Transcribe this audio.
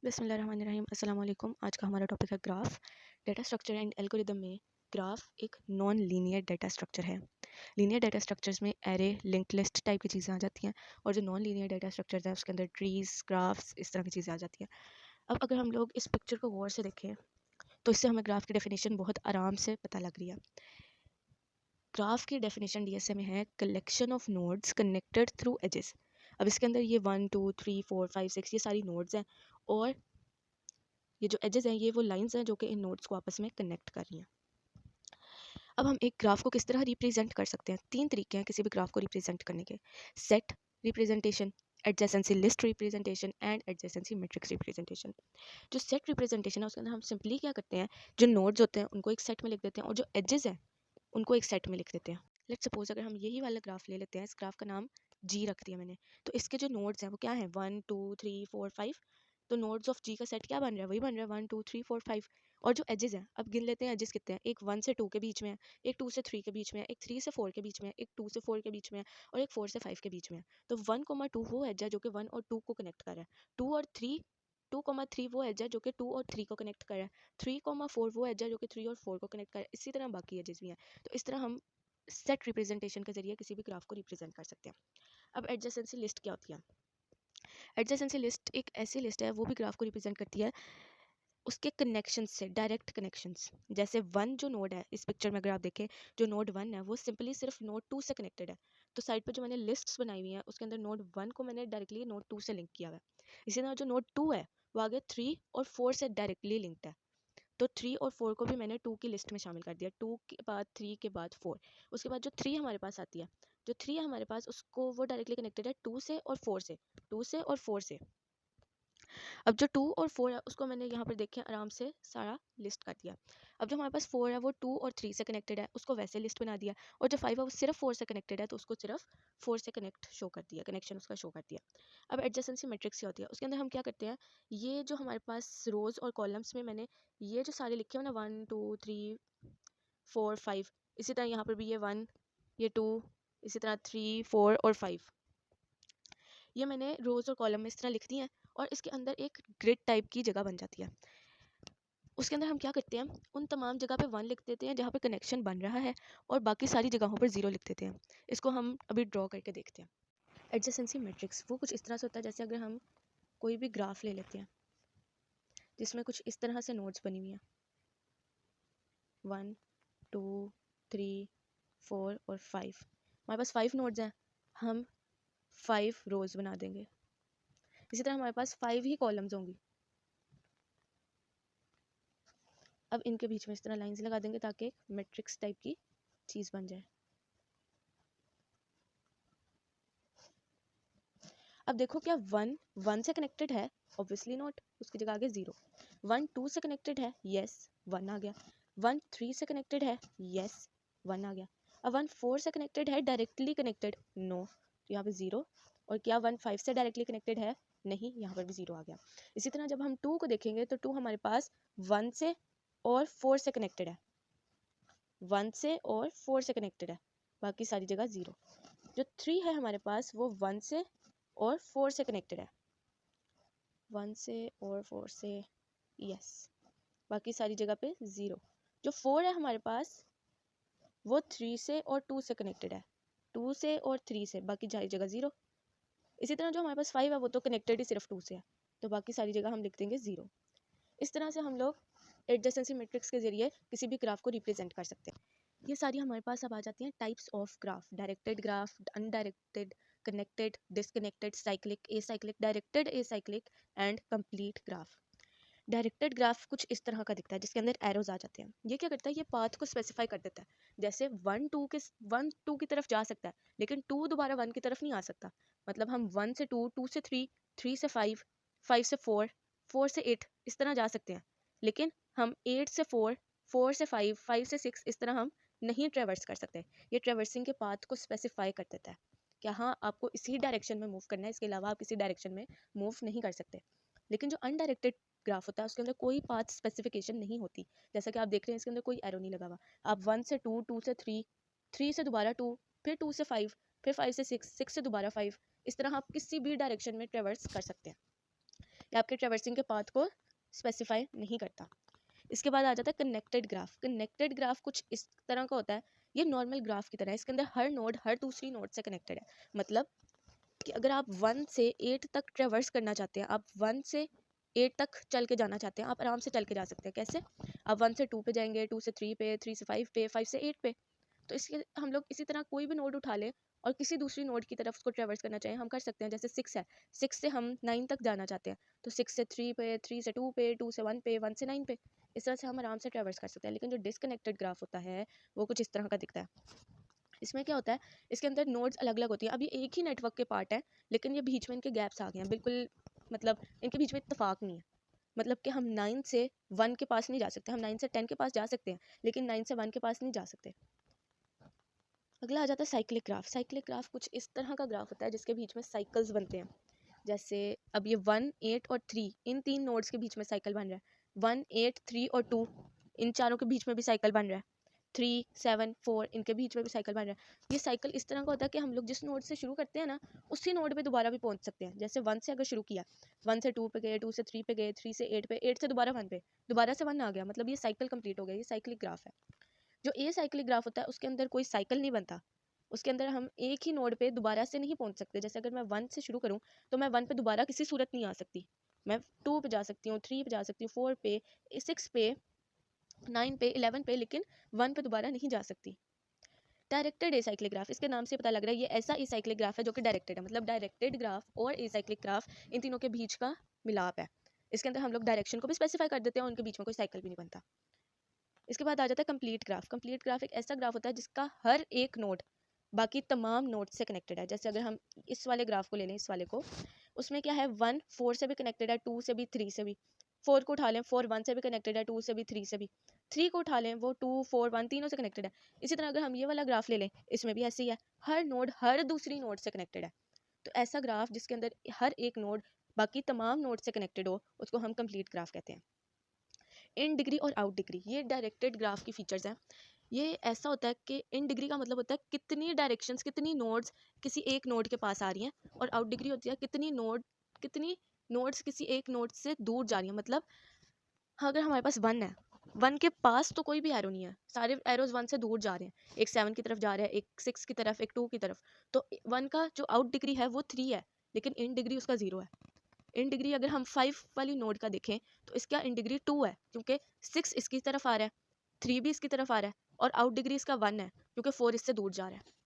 बिस्मिल्लाहिर्रहमानिर्रहीम अस्सलाम वालेकुम। आज का हमारा टॉपिक है graph. Data structure and algorithm में ग्राफ एक नॉन लीनियर डेटा स्ट्रक्चर है। लीनियर डेटा स्ट्रक्चर्स में एरे, लिंक्ड लिस्ट टाइप की चीज़ें आ जाती हैं और जो नॉन लीनियर डेटा स्ट्रक्चर्स है उसके अंदर ट्रीज, ग्राफ्स, इस तरह की चीज़ें आ जाती हैं। अब अगर हम लोग इस पिक्चर को गौर से देखें तो इससे हमें ग्राफ की डेफिनेशन बहुत आराम से पता लग रही है। ग्राफ की डेफिनेशन डीएसए में है collection of nodes connected through edges. अब इसके अंदर ये 1 2 3 4 5 6 ये सारी नोड्स हैं और ये जो एजेस हैं ये वो लाइंस हैं जो कि इन नोड्स को आपस में कनेक्ट कर रही हैं। अब हम एक ग्राफ को किस तरह रिप्रेजेंट कर सकते हैं? 3 तरीके हैं किसी भी ग्राफ को रिप्रेजेंट करने के। Set representation, adjacency list representation and adjacency matrix representation. जो सेट रिप्रेजेंटेशन है उसके अंदर हम सिंपली क्या करते हैं, जो नोड्स होते हैं उनको एक सेट में लिख देते हैं और जो एजेस हैं उनको एक सेट में लिख देते हैं। लेट्स सपोज अगर हम यही वाला ग्राफ ले लेते हैं, इस ग्राफ का नाम जी रख दिया मैंने, तो इसके जो नोड्स हैं वो क्या हैं? 1 2 3 4 5। तो नोड्स ऑफ जी का सेट क्या बन रहा है? वही बन रहा है 1 2 3 4 5। और जो एजेस हैं, अब गिन लेते हैं एजेस कितने हैं। एक 1 से 2 के बीच में है, एक 2 से 3 के बीच में है, एक 3 से 4 के बीच में है, एक 2 से 4 के बीच में है और एक 4 से 5 के बीच में है। तो 1 2 वो एज है जो कि 1 और 2 को कनेक्ट कर रहा है। 2 और 3 2 3 वो एज है जो कि 2 और 3 को कनेक्ट कर रहा है। 3 4 वो एज है जो कि 3 और 4 को कनेक्ट कर रहा है। इसी तरह बाकी एजेस भी हैं। तो इस तरह हम सेट रिप्रेजेंटेशन के जरिए किसी भी ग्राफ को रिप्रेजेंट कर सकते हैं। अब एडजेसेंसी लिस्ट क्या होती है? एडजेसेंसी लिस्ट एक ऐसी लिस्ट है, वो भी ग्राफ को रिप्रेजेंट करती है उसके कनेक्शन से, डायरेक्ट कनेक्शंस। जैसे 1 जो नोड है इस पिक्चर में अगर आप देखें, जो नोड 1 है वो सिंपली सिर्फ नोड 2 से कनेक्टेड है। तो साइड पे जो मैंने लिस्ट्स बनाई हुई हैं उसके अंदर नोड 1 को मैंने डायरेक्टली नोड 2 से लिंक किया हुआ है। इसी तरह जो नोड 2 है वो आगे 3 और 4 से डायरेक्टली लिंक्ड है। तो 3 और 4 को भी मैंने 2 की लिस्ट में शामिल कर दिया। 2 के बाद 3 के बाद 4। उसके बाद जो 3 हमारे पास आती है, जो 3 है हमारे पास, उसको वो डायरेक्टली कनेक्टेड है 2 से और 4 से, 2 से और 4 से। अब जो 2 और 4 है उसको मैंने यहाँ पर देखें आराम से सारा लिस्ट कर दिया। अब जो हमारे पास 4 है वो 2 और 3 से कनेक्टेड है, उसको वैसे लिस्ट बना दिया। और जो 5 है वो सिर्फ 4 से कनेक्टेड है, तो उसको सिर्फ 4 से कनेक्ट शो कर दिया, कनेक्शन उसका शो कर दिया। अब एडजेसेंसी मैट्रिक्स क्या होती है? उसके अंदर हम क्या करते हैं, ये जो हमारे पास रोज और कॉलम्स में मैंने ये जो सारे लिखे हुए ना 1 2 3 4 5, इसी तरह यहाँ पर भी ये 1 ये 2, इसी तरह 3 4 और 5, ये मैंने रोज और कॉलम में इस तरह लिख दी हैं और इसके अंदर एक ग्रिड टाइप की जगह बन जाती है। उसके अंदर हम क्या करते हैं, उन तमाम जगह पे 1 लिख देते हैं जहाँ पे कनेक्शन बन रहा है और बाकी सारी जगहों पर 0 लिख देते हैं। इसको हम अभी ड्रॉ करके देखते हैं। एडजेसेंसी मैट्रिक्स वो कुछ इस तरह से होता है, जैसे अगर हम कोई भी ग्राफ ले लेते हैं जिसमें कुछ इस तरह से नोड्स बनी हुई हैं 1 2 3 4 और 5। हमारे पास 5 नोड्स हैं, हम 5 रोज बना देंगे। इसी तरह हमारे पास 5 ही कॉलम्स होंगी। अब इनके बीच में इस तरह लाइंस लगा देंगे ताकि एक मैट्रिक्स टाइप की चीज़ बन जाए। अब देखो क्या 1 1 से कनेक्टेड है? ऑब्वियसली नॉट, उसकी जगह आगे 0। 1 2 से कनेक्टेड है? यस, 1 आ गया। 1 3 से कनेक्टेड है? यस, 1 आ गया। अब 1 4 से कनेक्टेड है, डायरेक्टली कनेक्टेड? नो, तो यहाँ पे 0। और क्या 1 5 से डायरेक्टली कनेक्टेड है? नहीं, यहाँ पर भी 0 आ गया। इसी तरह जब हम 2 को देखेंगे तो 2 हमारे पास 1 से और 4 से कनेक्टेड है, 1 से और 4 से कनेक्टेड है, बाकी सारी जगह 0। जो 3 है हमारे पास वो 1 से और 4 से कनेक्टेड है, 1 से और 4 से, यस, बाकी सारी जगह पे 0। जो 4 है हमारे पास वो 3 से और 2 से कनेक्टेड है, 2 से और 3 से, बाकी सारी जगह 0। इसी तरह जो हमारे पास 5 है वो तो कनेक्टेड ही सिर्फ 2 से है, तो बाकी सारी जगह हम लिख देंगे 0। इस तरह से हम लोग एडजेसेंसी मैट्रिक्स के जरिए किसी भी ग्राफ को रिप्रेजेंट कर सकते हैं। ये सारी हमारे पास अब आ जाती हैं types of graph. Directed graph, undirected, connected, disconnected, cyclic, acyclic, directed acyclic and complete graph. Directed graph कुछ इस तरह का दिखता है जिसके अंदर एरोज आ जाते हैं। ये क्या करता है, ये पाथ को स्पेसिफाई कर देता है। जैसे 1 2 की तरफ जा सकता है लेकिन 2 दोबारा 1 की तरफ नहीं आ सकता। मतलब हम 1 से 2, 2 से 3, 3 से 5, 5 से 4, 4 से 8 इस तरह जा सकते हैं, लेकिन हम 8 से 4, 4 से 5, 5 से 6 इस तरह हम नहीं ट्रेवर्स कर सकते। ये ट्रेवर्सिंग के पाथ को स्पेसिफाई कर देता है कि हाँ आपको इसी डायरेक्शन में मूव करना है, इसके अलावा आप किसी डायरेक्शन में मूव नहीं कर सकते। लेकिन जो अनडायरेक्टेड ग्राफ होता है उसके अंदर कोई पाथ स्पेसिफिकेशन नहीं होती। जैसा कि आप देख रहे हैं इसके अंदर कोई एरो नहीं लगा हुआ। आप 1 से 2, 2 से 3, 3 से दोबारा 2, फिर 2 से 5, फिर 5 से 6, 6 से दोबारा 5, इस तरह आप किसी भी डायरेक्शन में ट्रेवर्स कर सकते हैं। ये आपके ट्रैवर्सिंग के पाथ को स्पेसिफाई नहीं करता। इसके बाद आ जाता है कनेक्टेड ग्राफ। कनेक्टेड ग्राफ कुछ इस तरह का होता है, ये नॉर्मल ग्राफ की तरह है, इसके अंदर हर नोड हर दूसरी नोड से कनेक्टेड है। मतलब कि अगर आप 1 से 8 तक ट्रैवर्स करना चाहते हैं, आप 1 से 8 तक चल के जाना चाहते हैं, आप आराम से चल के जा सकते हैं। कैसे? आप 1 से 2 पे जाएंगे, 2 से 3 पे, 3 से 5 पे, 5 से 8 पे। तो इसके हम लोग इसी तरह कोई भी नोड उठा लें और किसी दूसरी नोड की तरफ उसको ट्रैवर्स करना चाहें, हम कर सकते हैं। जैसे 6 है, 6 से हम 9 तक जाना चाहते हैं, तो 6 से 3 पे, 3 से 2 पे, 2 से 1 पे, 1 से 9 पे। इस तरह से हम आराम से ट्रैवर्स कर सकते हैं। लेकिन जो डिसकनेक्टेड ग्राफ होता है वो कुछ इस तरह का दिखता है। इसमें क्या होता है, इसके अंदर नोड्स अलग अलग होती हैं। अब ये एक ही नेटवर्क के पार्ट है, लेकिन ये बीच में इनके गैप्स आ गए हैं बिल्कुल, मतलब इनके बीच में इत्तेफाक नहीं है। मतलब कि हम 9 से 1 के पास नहीं जा सकते, हम 9 से 10 के पास जा सकते हैं, लेकिन 9 से 1 के पास नहीं जा सकते। अगला आ जाता है साइक्लिक ग्राफ। साइक्लिक ग्राफ कुछ इस तरह का ग्राफ होता है जिसके बीच में साइकिल्स बनते हैं। जैसे अब ये 1, 8 और 3, इन 3 नोड्स के बीच में साइकिल बन रहा है। 1, 8, 3 और 2, इन चारों के बीच में भी साइकिल बन रहा है। 3, 7, 4, इनके बीच में भी साइकिल बन रहा है। ये साइकिल इस तरह का होता है कि हम लोग जिस नोड से शुरू करते हैं ना, उसी नोड पे दोबारा भी पहुंच सकते हैं। जैसे 1 से अगर शुरू किया, 1 से 2 पे गए, 2 से 3 पे गए, 3 से 8 पे, 8 से दोबारा 1 पे, दोबारा से 1 आ गया, मतलब ये साइकिल कंप्लीट हो गया। ये साइक्लिक ग्राफ है। जो ए साइक्लिक ग्राफ होता है उसके अंदर कोई साइकिल नहीं बनता, उसके अंदर हम एक ही नोड पे दोबारा से नहीं पहुंच सकते। जैसे अगर मैं 1 से शुरू करूं तो मैं 1 पे दोबारा किसी सूरत नहीं आ सकती, मैं 2 पे जा सकती हूँ, 3 पे जा सकती हूँ, 4 पे, 6 पे, 9 पे, 11 पे, लेकिन 1 पे दोबारा नहीं जा सकती। डायरेक्टेड एसाइक्लिक ग्राफ, इसके नाम से पता लग रहा है ये ऐसा एसाइक्लिक ग्राफ है जो कि डायरेक्टेड है। मतलब डायरेक्टेड ग्राफ और एसाइक्लिक ग्राफ इन तीनों के बीच का मिलाप है। इसके अंदर हम लोग डायरेक्शन को भी स्पेसिफाई कर देते हैं और उनके बीच में कोई साइकिल भी नहीं बनता। इसके बाद आ जाता है कंप्लीट ग्राफ। कंप्लीट ग्राफ एक ऐसा ग्राफ होता है जिसका हर एक नोड बाकी तमाम नोड से कनेक्टेड है। जैसे अगर हम इस वाले ग्राफ को ले लें, इस वाले को, उसमें क्या है, 1 4 से भी कनेक्टेड है, 2 से भी, 3 से भी। 4 को उठा लें, 4 1 से भी कनेक्टेड है, 2 से भी, 3 से भी। 3 को उठा लें, वो 2 4 1 तीनों से कनेक्टेड है। इसी तरह अगर हम ये वाला ग्राफ ले लें, इसमें भी ऐसे ही है, हर नोड हर दूसरी नोड से कनेक्टेड है। तो ऐसा ग्राफ जिसके अंदर हर एक नोड बाकी तमाम नोड से कनेक्टेड हो, उसको हम कंप्लीट ग्राफ कहते हैं। इन डिग्री और आउट डिग्री, ये डायरेक्टेड ग्राफ की फीचर्स हैं। ये ऐसा होता है कि इन डिग्री का मतलब होता है कितनी डायरेक्शंस, कितनी नोड्स किसी एक नोड के पास आ रही हैं, और आउट डिग्री होती है कितनी नोड्स किसी एक नोड से दूर जा रही हैं। मतलब अगर हमारे पास 1 है, 1 के पास तो कोई भी एरो नहीं है, सारे एरोज 1 से दूर जा रहे हैं। एक 7 की तरफ जा रहा है, एक 6 की तरफ, एक 2 की तरफ। तो 1 का जो आउट डिग्री है वो 3 है, लेकिन इन डिग्री उसका 0 है। इन डिग्री अगर हम 5 वाली नोड का देखें तो इसका इन डिग्री 2 है, क्योंकि 6 इसकी तरफ आ रहा है, 3 भी इसकी तरफ आ रहा है, और आउट डिग्री इसका 1 है क्योंकि 4 इससे दूर जा रहा है।